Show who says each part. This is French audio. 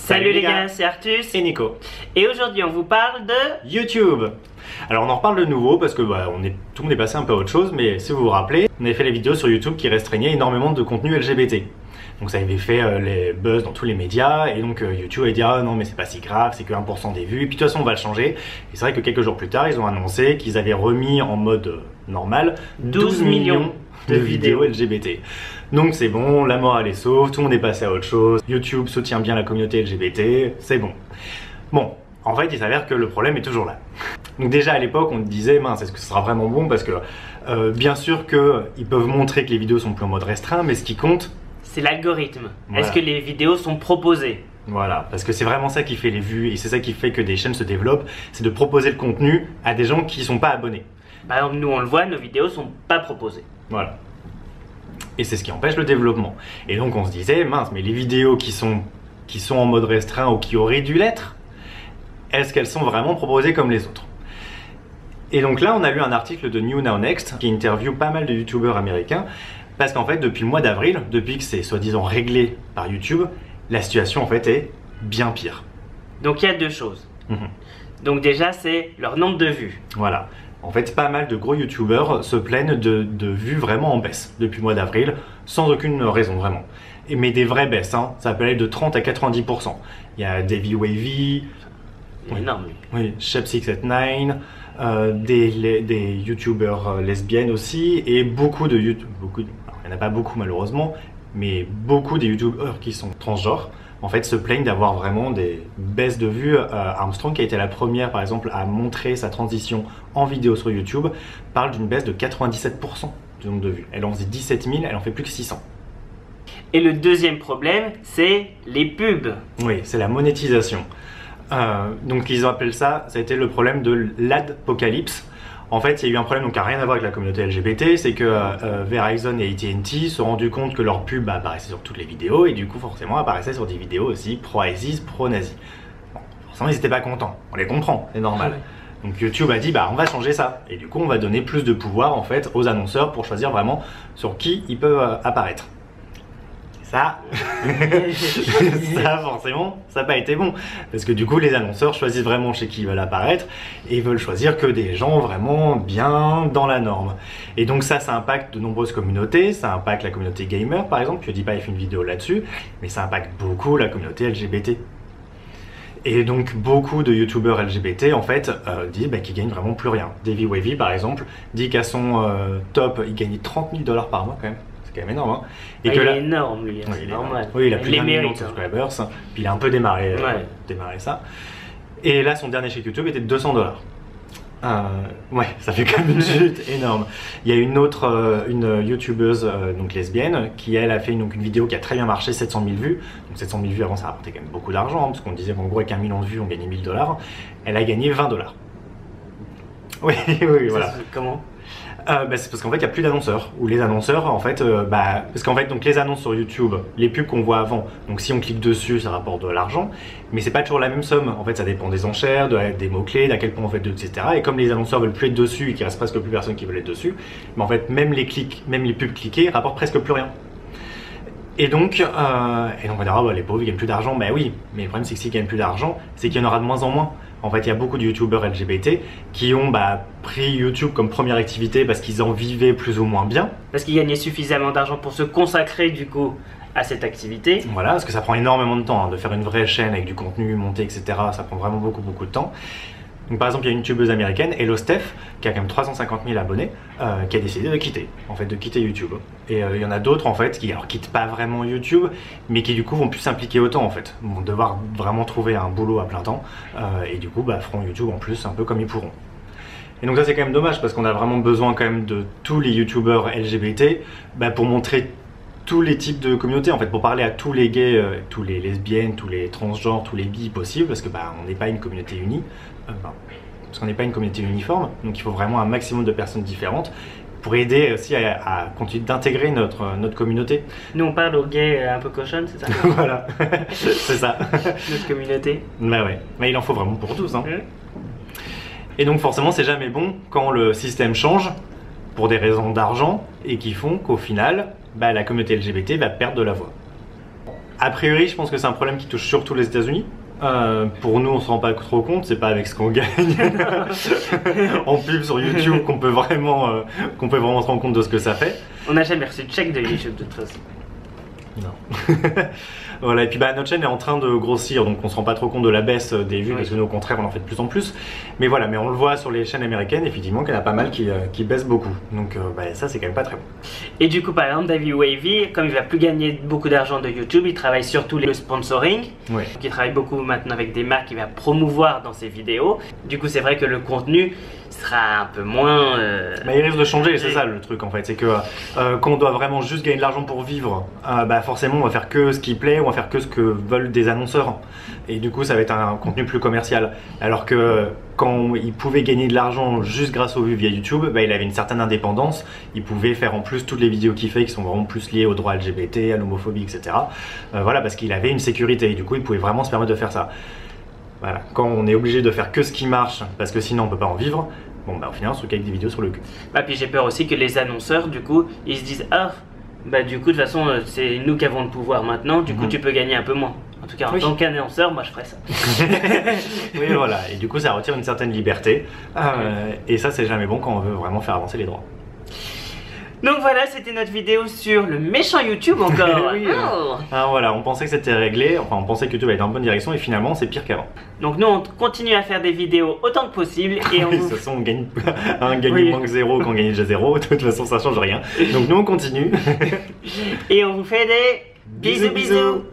Speaker 1: Salut les gars, c'est Artus
Speaker 2: et Nico.
Speaker 1: Et aujourd'hui on vous parle de
Speaker 2: YouTube. Alors on en reparle de nouveau parce que tout le monde est passé un peu à autre chose, mais si vous vous rappelez, on avait fait les vidéos sur YouTube qui restreignaient énormément de contenu LGBT. Donc ça avait fait les buzz dans tous les médias et donc YouTube a dit ah non mais c'est pas si grave, c'est que 1% des vues et puis de toute façon on va le changer. Et c'est vrai que quelques jours plus tard ils ont annoncé qu'ils avaient remis en mode normal 12 millions de vidéos LGBT. Donc c'est bon, la morale est sauve, tout le monde est passé à autre chose, YouTube soutient bien la communauté LGBT, c'est bon. Bon, en fait il s'avère que le problème est toujours là. Donc déjà à l'époque on disait mince, est-ce que ce sera vraiment bon, parce que bien sûr qu'ils peuvent montrer que les vidéos sont plus en mode restreint, mais ce qui compte
Speaker 1: c'est l'algorithme.
Speaker 2: Voilà.
Speaker 1: Est-ce que les vidéos sont proposées?
Speaker 2: Voilà, parce que c'est vraiment ça qui fait les vues et c'est ça qui fait que des chaînes se développent, c'est de proposer le contenu à des gens qui ne sont pas abonnés.
Speaker 1: Par exemple nous on le voit, nos vidéos sont pas proposées.
Speaker 2: Voilà. Et c'est ce qui empêche le développement. Et donc on se disait, mince, mais les vidéos qui sont en mode restreint ou qui auraient dû l'être, est-ce qu'elles sont vraiment proposées comme les autres? Et donc là on a lu un article de New Now Next qui interviewe pas mal de youtubeurs américains, parce qu'en fait depuis le mois d'avril, depuis que c'est soi-disant réglé par YouTube, la situation en fait est bien pire.
Speaker 1: Donc il y a deux choses. Donc déjà c'est leur nombre de vues.
Speaker 2: Voilà. En fait, pas mal de gros youtubeurs se plaignent de vues vraiment en baisse depuis le mois d'avril, sans aucune raison vraiment. Mais des vraies baisses, hein. Ça peut aller de 30 à 90%. Il y a Davey Wavy,
Speaker 1: énorme.
Speaker 2: Oui, Shep689, des youtubeurs lesbiennes aussi, et beaucoup de youtubeurs, il n'y en a pas beaucoup malheureusement, mais beaucoup des youtubeurs qui sont transgenres, en fait, se plaignent d'avoir vraiment des baisses de vues. Armstrong, qui a été la première, par exemple, à montrer sa transition en vidéo sur YouTube, parle d'une baisse de 97% du nombre de vues. Elle en faisait 17 000, elle en fait plus que 600.
Speaker 1: Et le deuxième problème, c'est les pubs.
Speaker 2: Oui, c'est la monétisation. Donc, ils appellent ça, ça a été le problème de l'adpocalypse. En fait, il y a eu un problème qui n'a rien à voir avec la communauté LGBT, c'est que Verizon et AT&T se sont rendus compte que leurs pubs apparaissaient sur toutes les vidéos et du coup forcément apparaissaient sur des vidéos aussi pro-ISIS, pro-nazi. Bon, forcément ils n'étaient pas contents, on les comprend, c'est normal. Donc YouTube a dit on va changer ça et du coup on va donner plus de pouvoir en fait aux annonceurs pour choisir vraiment sur qui ils peuvent apparaître. Ça, ça forcément, ça n'a pas été bon. Parce que du coup, les annonceurs choisissent vraiment chez qui ils veulent apparaître et ils veulent choisir que des gens vraiment bien dans la norme. Et donc ça impacte de nombreuses communautés. Ça impacte la communauté gamer, par exemple. PewDiePie fait une vidéo là-dessus. Mais ça impacte beaucoup la communauté LGBT. Et donc beaucoup de youtubeurs LGBT en fait disent qu'ils gagnent vraiment plus rien. Davey Wavy par exemple dit qu'à son top, il gagnait 30 000 $ par mois quand même. C'est quand même énorme, hein. Et
Speaker 1: il est énorme lui, c'est normal.
Speaker 2: Oui, il a plus d'1 million de subscribers, puis il a un peu démarré ça. Et là, son dernier chèque YouTube était de 200 $. Ouais, ça fait quand même une chute énorme. Il y a une autre, une youtubeuse donc lesbienne, qui elle a fait une vidéo qui a très bien marché, 700 000 vues. Donc 700 000 vues avant, ça rapportait quand même beaucoup d'argent, hein, parce qu'on disait qu'en gros avec 1 million de vues, on gagnait 1 000 $. Elle a gagné 20 $. Oui, voilà.
Speaker 1: Comment?
Speaker 2: C'est parce qu'en fait il n'y a plus d'annonceurs, ou les annonceurs en fait, parce qu'en fait donc les annonces sur YouTube, les pubs qu'on voit avant, donc si on clique dessus ça rapporte de l'argent, mais c'est pas toujours la même somme, en fait ça dépend des enchères, des mots-clés, d'à quel point on fait etc. Et comme les annonceurs veulent plus être dessus et qu'il reste presque plus personne qui veut être dessus, mais en fait même les pubs cliquées rapportent presque plus rien. Et donc on va dire les pauvres ils gagnent plus d'argent, oui, mais le problème c'est que s'ils gagnent plus d'argent, c'est qu'il y en aura de moins en moins. En fait, il y a beaucoup de youtubeurs LGBT qui ont pris YouTube comme première activité parce qu'ils en vivaient plus ou moins bien.
Speaker 1: Parce qu'ils gagnaient suffisamment d'argent pour se consacrer du coup à cette activité.
Speaker 2: Voilà, parce que ça prend énormément de temps, hein, de faire une vraie chaîne avec du contenu monté, etc. Ça prend vraiment beaucoup de temps. Donc par exemple, il y a une youtubeuse américaine, Hello Steph, qui a quand même 350 000 abonnés, qui a décidé de quitter YouTube. Et il y en a d'autres en fait qui quittent pas vraiment YouTube, mais qui du coup vont plus s'impliquer autant en fait, vont devoir vraiment trouver un boulot à plein temps, et du coup feront YouTube en plus un peu comme ils pourront. Et donc ça c'est quand même dommage parce qu'on a vraiment besoin quand même de tous les youtubeurs LGBT pour montrer tous les types de communautés en fait, pour parler à tous les gays, tous les lesbiennes, tous les transgenres, tous les bi possibles, parce que on n'est pas une communauté unie, parce qu'on n'est pas une communauté uniforme, donc il faut vraiment un maximum de personnes différentes pour aider aussi à continuer d'intégrer notre communauté.
Speaker 1: Nous on parle aux gays un peu cochonnes, c'est ça?
Speaker 2: Voilà, c'est ça.
Speaker 1: Notre communauté.
Speaker 2: Ouais, mais il en faut vraiment pour tous, hein. Et donc forcément c'est jamais bon quand le système change pour des raisons d'argent et qui font qu'au final la communauté LGBT va perdre de la voix. A priori, je pense que c'est un problème qui touche surtout les États-Unis. Pour nous, on se rend pas trop compte, c'est pas avec ce qu'on gagne en pub sur YouTube qu'on peut vraiment se rendre compte de ce que ça fait.
Speaker 1: On n'a jamais reçu de chèque de YouTube de toute façon.
Speaker 2: Non. Voilà, et puis notre chaîne est en train de grossir, donc on se rend pas trop compte de la baisse des vues, parce que nous, au contraire, on en fait de plus en plus. Mais voilà, mais on le voit sur les chaînes américaines, effectivement, qu'il y en a pas mal qui baissent beaucoup. Donc ça, c'est quand même pas très bon.
Speaker 1: Et du coup, par exemple, David Wavy, comme il va plus gagner beaucoup d'argent de YouTube, il travaille surtout le sponsoring.
Speaker 2: Ouais.
Speaker 1: Donc, il travaille beaucoup maintenant avec des marques qu'il va promouvoir dans ses vidéos. Du coup, c'est vrai que le contenu sera un peu moins...
Speaker 2: il risque de changer, c'est ça le truc en fait, c'est que quand on doit vraiment juste gagner de l'argent pour vivre, forcément on va faire que ce qui plaît, on va faire que ce que veulent des annonceurs, et du coup ça va être un contenu plus commercial, alors que quand il pouvait gagner de l'argent juste grâce aux vues via YouTube, il avait une certaine indépendance, il pouvait faire en plus toutes les vidéos qu'il fait qui sont vraiment plus liées aux droits LGBT, à l'homophobie, etc. Voilà, parce qu'il avait une sécurité, et du coup il pouvait vraiment se permettre de faire ça. Voilà, quand on est obligé de faire que ce qui marche, parce que sinon on peut pas en vivre, au final on se retrouve avec des vidéos sur le cul.
Speaker 1: Puis j'ai peur aussi que les annonceurs, du coup, ils se disent du coup de toute façon c'est nous qui avons le pouvoir maintenant, du coup tu peux gagner un peu moins. En tout cas en tant qu'annonceur, moi je ferais ça.
Speaker 2: Oui voilà, et du coup ça retire une certaine liberté, et ça c'est jamais bon quand on veut vraiment faire avancer les droits.
Speaker 1: Donc voilà, c'était notre vidéo sur le méchant YouTube encore.
Speaker 2: Oui, voilà, on pensait que c'était réglé, enfin on pensait que YouTube allait dans la bonne direction, et finalement c'est pire qu'avant.
Speaker 1: Donc nous on continue à faire des vidéos autant que possible, et on
Speaker 2: de toute façon on gagne manque 0 quand on gagne déjà 0, de toute façon ça change rien. Donc nous on continue.
Speaker 1: Et on vous fait des bisous bisous.